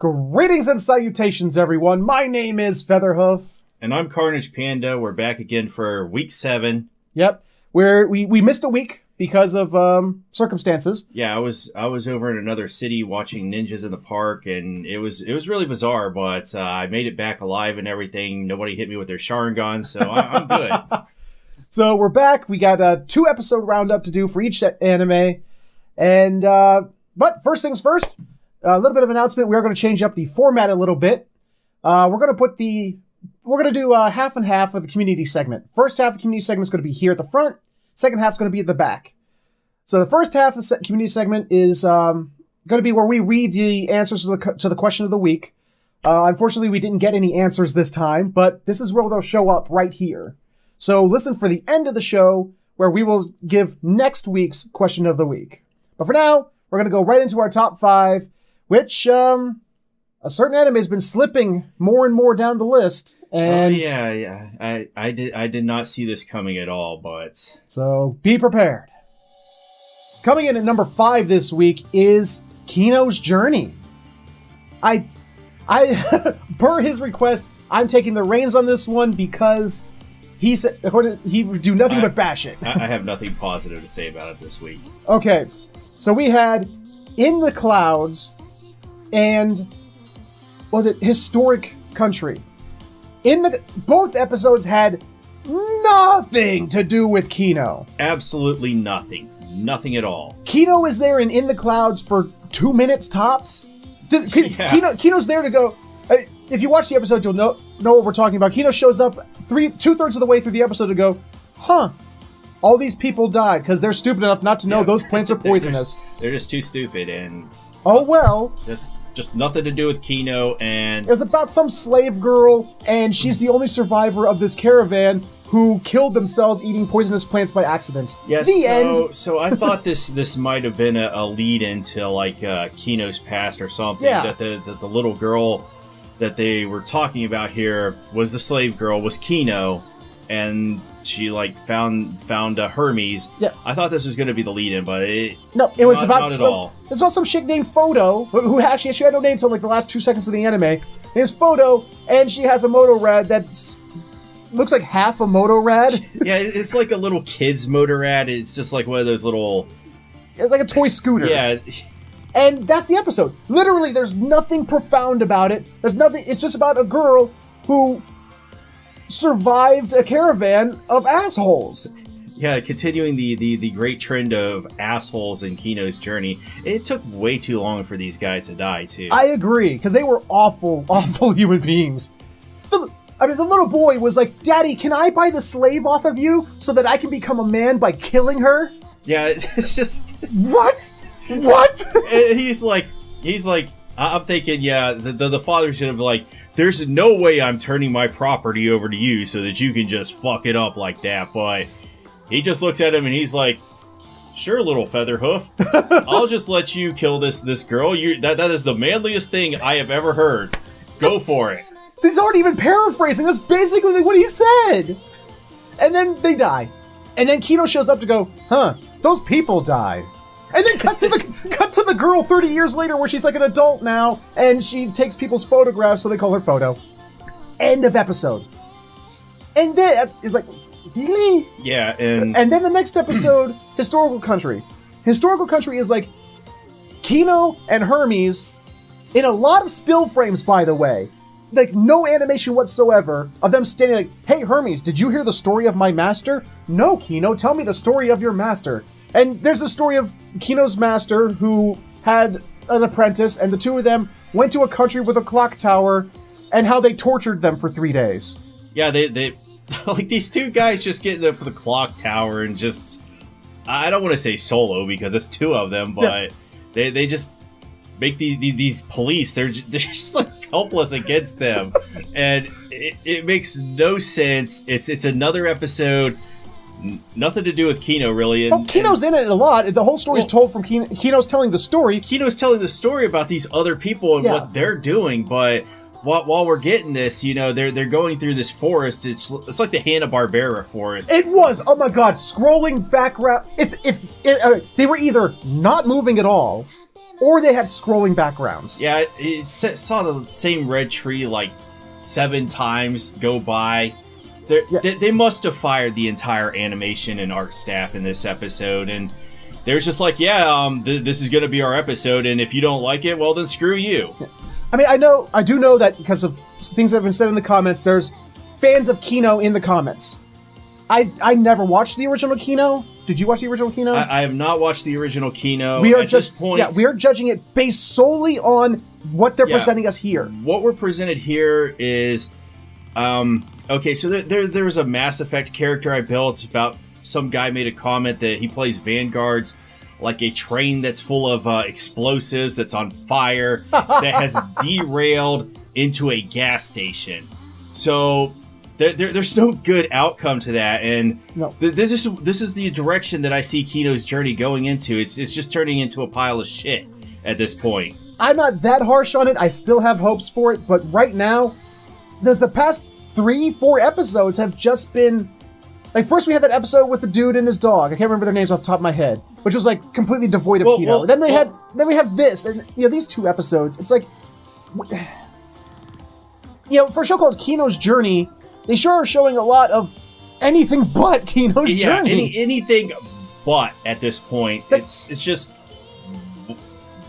Greetings and salutations, everyone. My name is Featherhoof. And I'm Carnage Panda. We're back again for week 7. Yep. We missed a week because of circumstances. Yeah, I was over in another city watching ninjas in the park, and it was really bizarre, but I made it back alive and everything. Nobody hit me with their Sharingan, so I'm good. So we're back. We got a 2-episode roundup to do for each anime. And but first things first, a little bit of announcement. We are going to change up the format a little bit. We're going to do half and half of the community segment. First half of the community segment is going to be here at the front. Second half is going to be at the back. So the first half of the community segment is going to be where we read the answers to the question of the week. Unfortunately, we didn't get any answers this time, but this is where they'll show up right here. So listen for the end of the show where we will give next week's question of the week. But for now, we're going to go right into our top 5, which a certain anime has been slipping more and more down the list. And yeah. I did not see this coming at all, but so be prepared. Coming in at number 5 this week is Quinos Journey. I per his request, I'm taking the reins on this one because he said he would do nothing but bash it. I have nothing positive to say about it this week. Okay, so we had In the Clouds and was it Historic Country? Both episodes had nothing to do with Kino. Absolutely nothing. Nothing at all. Kino is there in the Clouds for 2 minutes tops. Kino's there to go. If you watch the episode, you'll know what we're talking about. Kino shows up 2/3 of the way through the episode to go, all these people died because they're stupid enough not to know those plants are poisonous. They're just too stupid, and oh well. Just nothing to do with Kino, and it was about some slave girl, and she's the only survivor of this caravan who killed themselves eating poisonous plants by accident. Yes. The end. So I thought this might have been a lead into like Kino's past or something. Yeah. That the little girl that they were talking about here was the slave girl, was Kino, and she like found Hermes. Yeah. I thought this was going to be the lead-in, but it was about not at all. It's about some chick named Photo, who actually she had no name until like the last 2 seconds of the anime. Name's Photo, and she has a motorad that's looks like half a motorad. Yeah, it's like a little kid's motorad. It's just like one of those little. It's like a toy scooter. Yeah. And that's the episode. Literally, there's nothing profound about it. There's nothing. It's just about a girl who survived a caravan of assholes. Yeah, continuing the great trend of assholes in Quinos Journey. It took way too long for these guys to die, too. I agree, because they were awful, awful human beings. The little boy was like, "Daddy, can I buy the slave off of you so that I can become a man by killing her?" Yeah, it's just... What? What? And he's like, I'm thinking, yeah, the father's gonna be like, there's no way I'm turning my property over to you so that you can just fuck it up like that. But he just looks at him and he's like, sure, little Featherhoof, I'll just let you kill this girl. That is the manliest thing I have ever heard. Go for it. He's already even paraphrasing. That's basically what he said. And then they die. And then Kino shows up to go, those people died. And then cut to the girl 30 years later where she's like an adult now, and she takes people's photographs, so they call her Photo. End of episode. And then it's like, really? Yeah, and then the next episode, Historical Country. Historical Country is like Kino and Hermes in a lot of still frames, by the way. Like, no animation whatsoever of them standing like, "Hey, Hermes, did you hear the story of my master?" "No, Kino, tell me the story of your master." And there's a story of Kino's master who had an apprentice, and the two of them went to a country with a clock tower, and how they tortured them for 3 days. Yeah, they like these two guys just get up to the clock tower and just, I don't want to say solo because it's 2 of them, but yeah. they just make these police, they're just like helpless against them. And it makes no sense. It's another episode. Nothing to do with Kino, really. Kino's in it a lot. The whole story's told from Kino. Kino's telling the story. Kino's telling the story about these other people and what they're doing, but while we're getting this, they're going through this forest. It's like the Hanna-Barbera forest. It was. Oh my god! Scrolling background. If they were either not moving at all, or they had scrolling backgrounds. Yeah, it saw the same red tree like 7 times go by. They must have fired the entire animation and art staff in this episode, and they were just like, this is going to be our episode, and if you don't like it, well, then screw you. I mean, I do know that because of things that have been said in the comments, there's fans of Kino in the comments. I never watched the original Kino. Did you watch the original Kino? I have not watched the original Kino. We are at this point. We are judging it based solely on what they're presenting us here. What we're presented here is, okay, so there's a Mass Effect character I built about some guy made a comment that he plays Vanguards like a train that's full of explosives that's on fire that has derailed into a gas station. So there's no good outcome to that, and no. This is the direction that I see Quinos Journey going into. It's just turning into a pile of shit at this point. I'm not that harsh on it. I still have hopes for it, but right now, the past 3-4 episodes have just been like, first we had that episode with the dude and his dog. I can't remember their names off the top of my head, which was like completely devoid of Kino. Then we have this, and these 2 episodes. It's like, for a show called Quinos Journey, they sure are showing a lot of anything but Quinos Journey. Anything but at this point. It's just,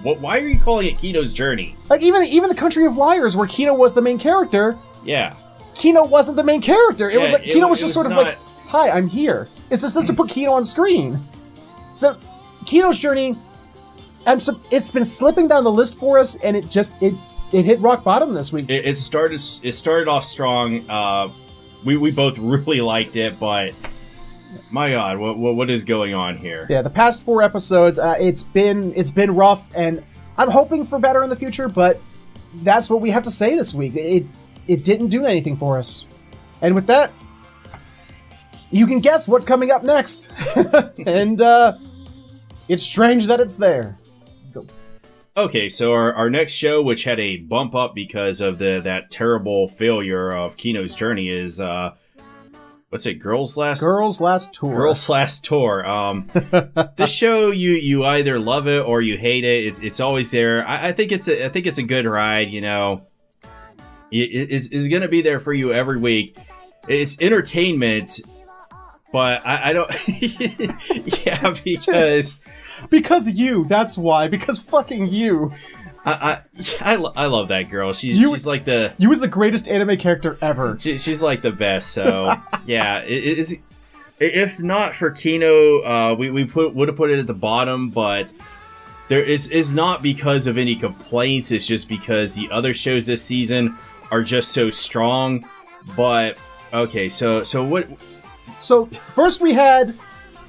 why are you calling it Quinos Journey? Like even the Country of Liars, where Kino was the main character. Yeah. Kino wasn't the main character. It was like Kino was just sort of like, hi, I'm here. It's just to put Kino on screen. So, Quinos Journey, it's been slipping down the list for us, and it hit rock bottom this week. It started off strong. We both really liked it, but my God, what is going on here? Yeah, the past 4 episodes, it's been rough, and I'm hoping for better in the future, but that's what we have to say this week. It didn't do anything for us. And with that, you can guess what's coming up next. And it's strange that it's there. Go. Okay, so our next show, which had a bump up because of that terrible failure of Quinos Journey, is what's it? Girls Last Tour. Girls Last Tour. This show, you either love it or you hate it. It's always there. I think it's a good ride. It's going to be there for you every week. It's entertainment, but I don't. Yeah, because you. That's why. Because fucking you. I love that girl. She's like the. You was the greatest anime character ever. She's like the best. So yeah, if not for Kino, we would have put it at the bottom, but. There is not because of any complaints. It's just because the other shows this season are just so strong. But okay, so what? So first we had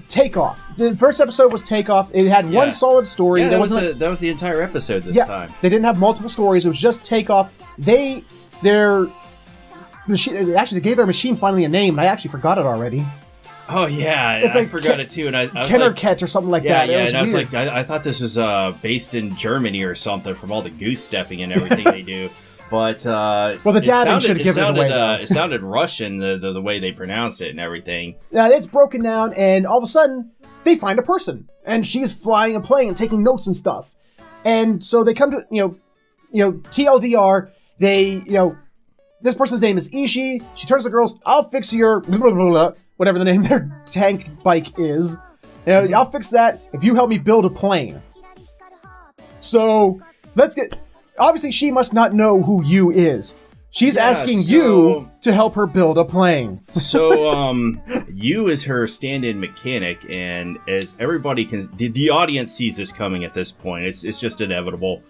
Takeoff. The first episode was Takeoff. It had one solid story. Yeah, that was the entire episode this time. They didn't have multiple stories. It was just Takeoff. Their machine. Actually, they gave their machine finally a name, and I actually forgot it already. Oh yeah, I forgot it too, and I was Kenner Catch or something like that. Yeah, and I was like, I thought this was based in Germany or something from all the goose stepping and everything they do. But the dabbing should have given it away. It sounded Russian the way they pronounced it and everything. It's broken down, and all of a sudden they find a person, and she's flying a plane and taking notes and stuff. And so they come to TLDR. They this person's name is Ishii. She turns to the girls. I'll fix your blah, blah, blah, blah, whatever the name of their tank bike is. I'll fix that if you help me build a plane. So let's get. Obviously, she must not know who you is. She's asking you to help her build a plane. So, you is her stand-in mechanic, and as everybody can, the audience sees this coming at this point. It's just inevitable.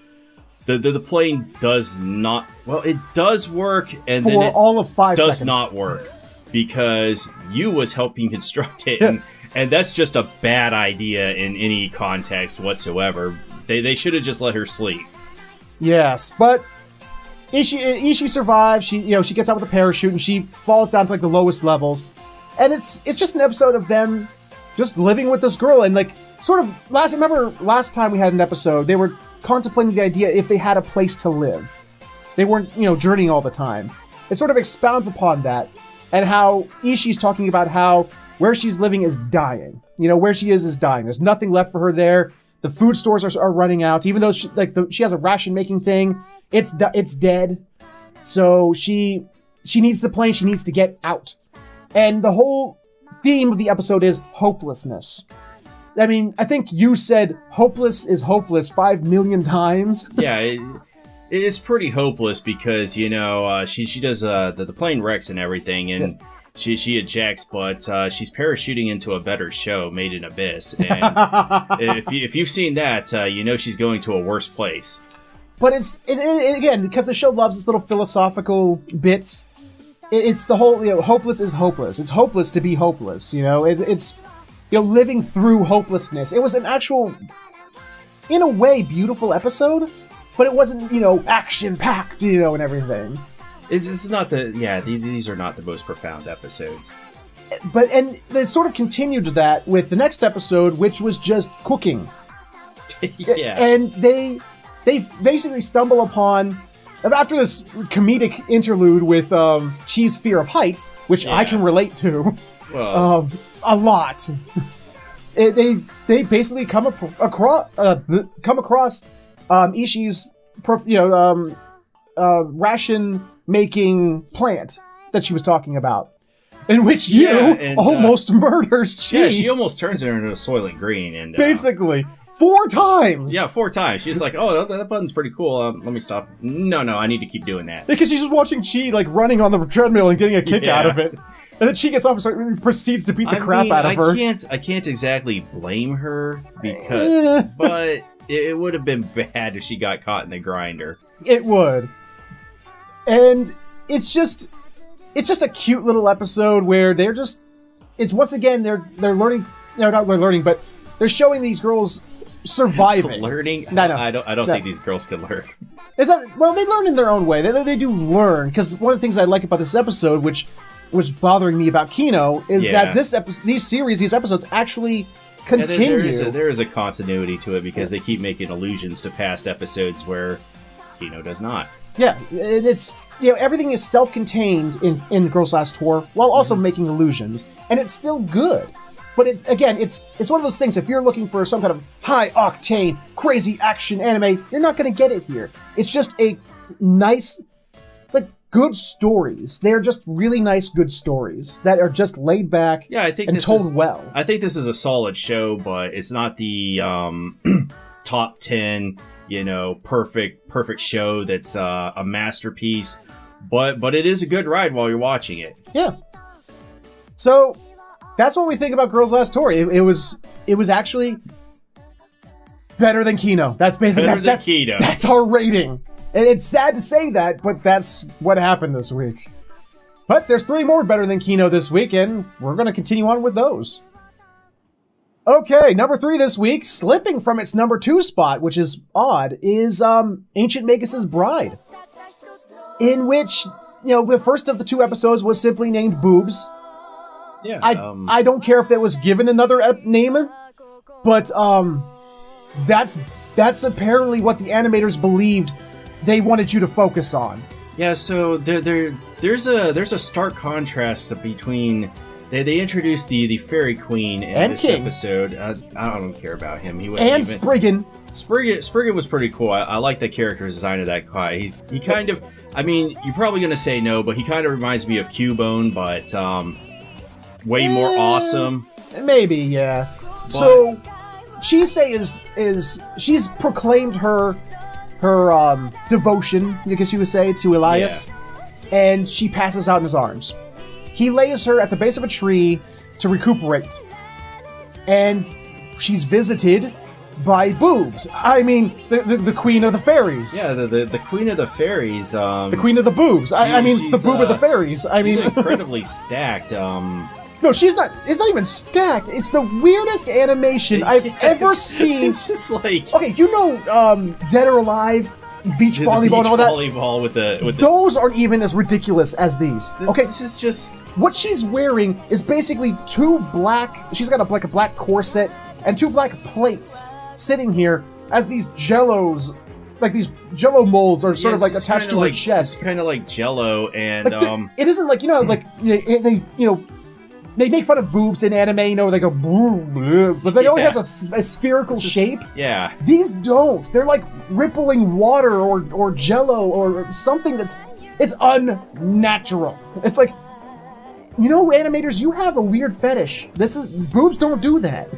The plane does not. Well, it does work, and for then it all of 5 does seconds. not work because you was helping construct it, and that's just a bad idea in any context whatsoever. They should have just let her sleep. Yes, but Ishii survives. She gets out with a parachute and she falls down to like the lowest levels, and it's just an episode of them just living with this girl and like sort of last time we had an episode they were contemplating the idea if they had a place to live. They weren't journeying all the time. It sort of expounds upon that and how Ishii's talking about how where she's living is dying. Where she is dying. There's nothing left for her there. The food stores are running out, even though she has a ration making thing. It's dead. So she needs the plane. She needs to get out. And the whole theme of the episode is hopelessness. I mean, I think you said hopeless is hopeless 5 million times. Yeah, it is pretty hopeless because, you know, she does the plane wrecks and everything, and she ejects, but she's parachuting into a better show, Made in Abyss. And if you've seen that, you know she's going to a worse place. But it's again, because the show loves its little philosophical bits. It's the whole, you know, hopeless is hopeless. It's hopeless to be hopeless. You know, it's you know, living through hopelessness. It was an actual, in a way, beautiful episode, but it wasn't, you know, action-packed, you know, and everything. It's not these are not the most profound episodes. And they sort of continued that with the next episode, which was just cooking. Yeah. And they basically stumble upon, after this comedic interlude with Chi's fear of heights, which I can relate to. Well, a lot. They basically come across Ishii's ration making plant that she was talking about, in which almost murders Chi. Yeah, she almost turns her into a Soylent Green, and basically 4 times. Yeah, 4 times. She's like, "Oh, that button's pretty cool. Let me stop." No, I need to keep doing that because she's just watching Chi like running on the treadmill and getting a kick out of it. And then she gets off and proceeds to beat the crap out of her. I can't exactly blame her because, but it would have been bad if she got caught in the grinder. It would. And it's just a cute little episode where they're learning. No, not learning, but they're showing these girls surviving. Learning? No. I don't think these girls can learn. Well, they learn in their own way. They do learn, because one of the things I like about this episode, which was bothering me about Kino, is that these episodes actually continue. Yeah, there is a continuity to it because they keep making allusions to past episodes where Kino does not. Yeah, it's, you know, everything is self-contained in Girls Last Tour while also making allusions, and it's still good. But it's one of those things, if you're looking for some kind of high-octane, crazy action anime, you're not going to get it here. It's just a nice, like, good stories. They're just really nice, good stories that are just laid back and told well. I think this is a solid show, but it's not the top 10, you know, perfect show that's a masterpiece. But it is a good ride while you're watching it. Yeah. So that's what we think about Girls Last Tour. It was actually better than Kino. That's basically Kino. That's our rating. And it's sad to say that, but that's what happened this week. But there's 3 more better than Kino this week, and we're going to continue on with those. Okay, number 3 this week, slipping from its number 2 spot, which is odd, is Ancient Magus' Bride. In which, you know, the first of the 2 episodes was simply named Boobs. Yeah. I don't care if that was given another name, but that's apparently what the animators believed they wanted you to focus on. Yeah, so there's a stark contrast between they introduced the Fairy Queen in this episode. I don't care about him. He wasn't Spriggan. Spriggan was pretty cool. I like the character design of that guy. He kind of, I mean, you're probably gonna say no, but he kind of reminds me of Cubone, but way more awesome. Maybe, yeah. But so Chisei is she's proclaimed her devotion, I guess you would say, to Elias, and she passes out in his arms. He lays her at the base of a tree to recuperate, and she's visited by Boobs. I mean, the queen of the fairies. Yeah, the queen of the fairies. The queen of the boobs. I mean, the boob of the fairies. I mean, incredibly stacked. No, she's not. It's not even stacked. It's the weirdest animation I've ever seen. It's just like, okay, you know, Dead or Alive, beach volleyball, and all that. Volleyball with those aren't even as ridiculous as these. Okay, this is just what she's wearing is basically 2 black. She's got a black corset and 2 black plates sitting here as these jellos. Like these Jello molds are sort of like attached to her chest. It's kind of like Jello, and it isn't like, you know, like they you know, they make fun of boobs in anime, you know, they go, but they always has a spherical shape. Yeah. These don't. They're like rippling water or jello or something it's unnatural. It's like, you know, animators, you have a weird fetish. Boobs don't do that.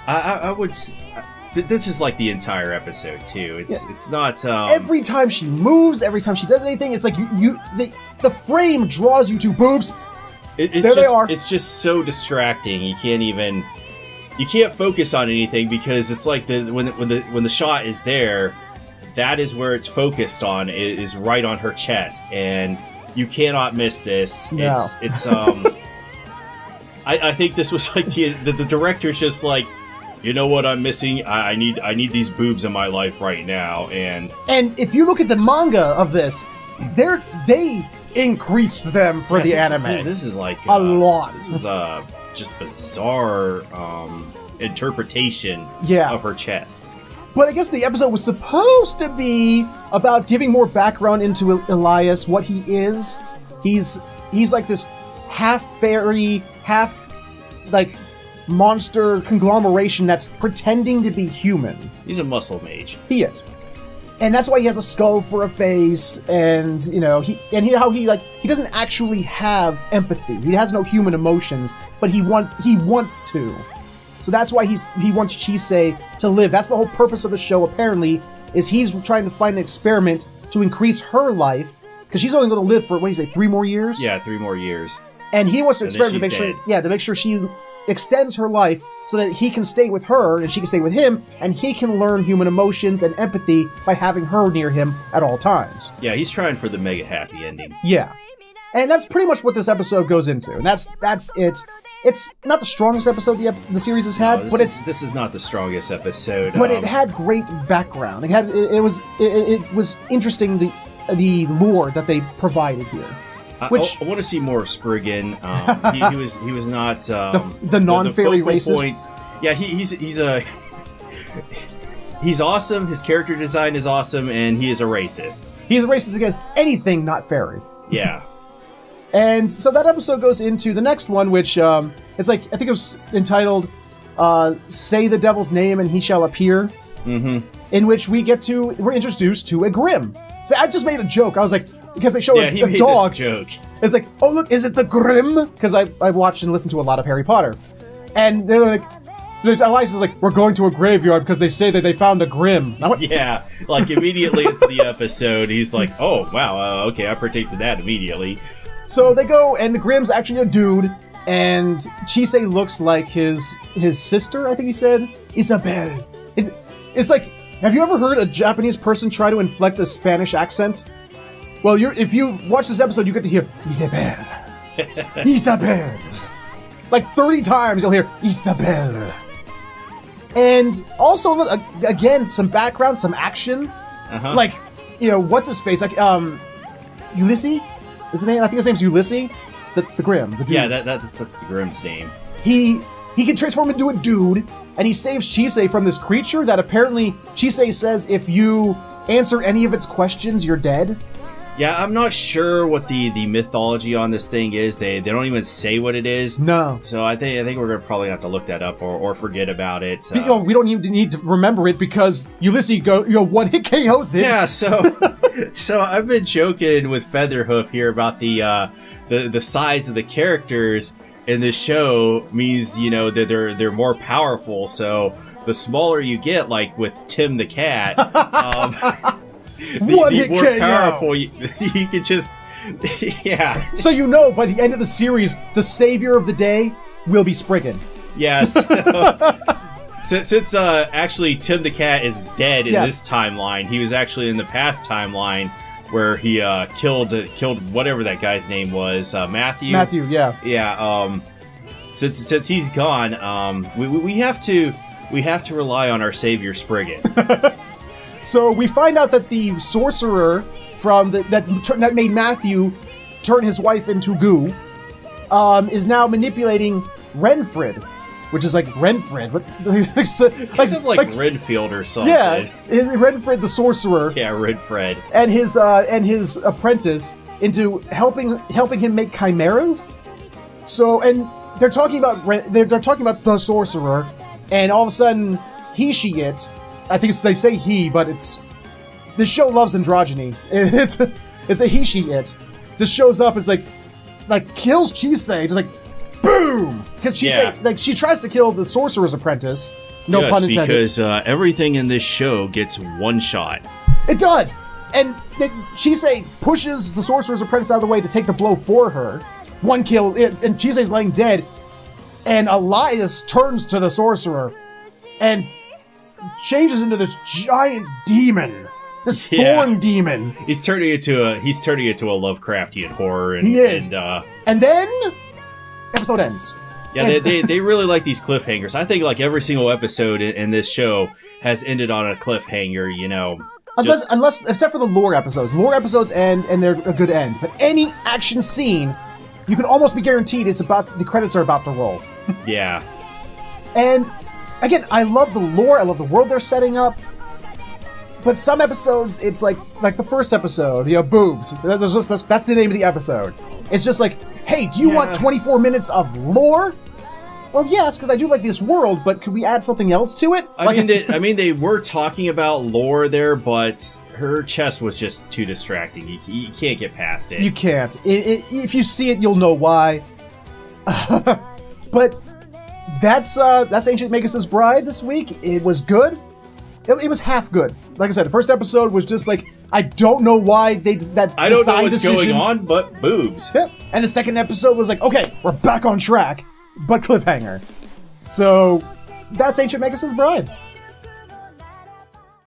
I would. This is like the entire episode too. It's not. Every time she moves, every time she does anything, it's like the frame draws you to boobs. They are. It's just so distracting. You can't focus on anything because it's like when the shot is there, that is where it's focused on. Is right on her chest, and you cannot miss this. No. It's I think this was like the director's just like, you know what I'm missing? I need these boobs in my life right now. And if you look at the manga of this, they increased them for the anime. Dude, this is like a lot. This is just bizarre interpretation of her chest. But I guess the episode was supposed to be about giving more background into Elias, what he is. He's like this half fairy, half like monster conglomeration that's pretending to be human. He's a muscle mage. He is. And that's why he has a skull for a face, and you know, he doesn't actually have empathy. He has no human emotions, but he wants to. So that's why he wants Chisei to live. That's the whole purpose of the show, apparently, is he's trying to find an experiment to increase her life, because she's only going to live for, what do you say, 3 more years? Yeah, 3 more years. And he wants to experiment to make sure she extends her life so that he can stay with her and she can stay with him, and he can learn human emotions and empathy by having her near him at all times. Yeah, he's trying for the mega happy ending. Yeah. And that's pretty much what this episode goes into. And that's it. It's not the strongest episode the series has had, but this is not the strongest episode. But it had great background. It was interesting, the lore that they provided here. I want to see more of Spriggan. He was not the non-fairy racist. Point. Yeah, he's awesome. His character design is awesome, and he is a racist. He's a racist against anything not fairy. Yeah. And so that episode goes into the next one, which it's like, I think it was entitled "Say the Devil's Name and He Shall Appear." Mm-hmm. In which we're introduced to a Grimm. So I just made a joke. I was like, because they show a dog. This joke. It's like, oh look, is it the Grimm? Because I watched and listened to a lot of Harry Potter, and they're like, Elias is like, we're going to a graveyard because they say that they found a Grimm. Yeah, like immediately into the episode, he's like, oh wow, okay, I partake to that immediately. So they go, and the Grimm's actually a dude, and Chisei looks like his sister, I think he said, Isabel. It's like, have you ever heard a Japanese person try to inflect a Spanish accent? Well, if you watch this episode, you get to hear, Isabel. Isabel. Like 30 times you'll hear, Isabel. And also, look, again, some background, some action. Uh-huh. Like, you know, what's his face? Like, Ulysses? Is his name? I think his name's Ulysses. The Grimm. The dude. Yeah, that's the Grimm's name. He can transform into a dude, and he saves Chisei from this creature that apparently Chisei says if you answer any of its questions, you're dead. Yeah, I'm not sure what the mythology on this thing is. They don't even say what it is. No. So I think we're gonna probably have to look that up or forget about it. We don't even need to remember it because Ulysses one hit KOs it. Yeah. So I've been joking with Featherhoof here about the size of the characters in this show means, you know, that they're more powerful. So the smaller you get, like with Tim the cat. The more KO. Powerful you can just, yeah. So you know, by the end of the series, the savior of the day will be Spriggan. Yes. Since actually Tim the cat is dead in this timeline, he was actually in the past timeline where he killed whatever that guy's name was, Matthew. Matthew, yeah. Yeah. Since he's gone, we have to rely on our savior Spriggan. So we find out that the sorcerer from that made Matthew turn his wife into goo is now manipulating Renfred, which is like Renfred, but kind of like Renfield or something. Yeah, Renfred the sorcerer. Yeah, Renfred. And his apprentice into helping him make chimeras. So, and they're talking about the sorcerer, and all of a sudden, it. I think they say he, but this show loves androgyny. It's a it. Just shows up. It's like kills Chisei. Just like boom, because Chisei she tries to kill the sorcerer's apprentice. No pun intended. Because everything in this show gets one shot. It does, and Chisei pushes the sorcerer's apprentice out of the way to take the blow for her. One kill, and Chisei's laying dead, and Elias turns to the sorcerer, and changes into this giant demon, this thorn demon. He's turning into a Lovecraftian horror. And, he is, and then episode ends. Yeah, they really like these cliffhangers. I think like every single episode in this show has ended on a cliffhanger. You know, unless except for the lore episodes. Lore episodes end and they're a good end. But any action scene, you can almost be guaranteed the credits are about to roll. Yeah. And again, I love the lore. I love the world they're setting up. But some episodes, it's like the first episode, boobs. That's the name of the episode. It's just like, hey, do you want 24 minutes of lore? Well, yes, because I do like this world, but could we add something else to it? I mean, they were talking about lore there, but her chest was just too distracting. You can't get past it. You can't. If you see it, you'll know why. But that's Ancient Magus' Bride this week. It was good. It was half good. Like I said, the first episode was just like, I don't know why they that. I don't know what's going on, but boobs. Yeah. And the second episode was like, okay, we're back on track, but cliffhanger. So that's Ancient Magus' Bride.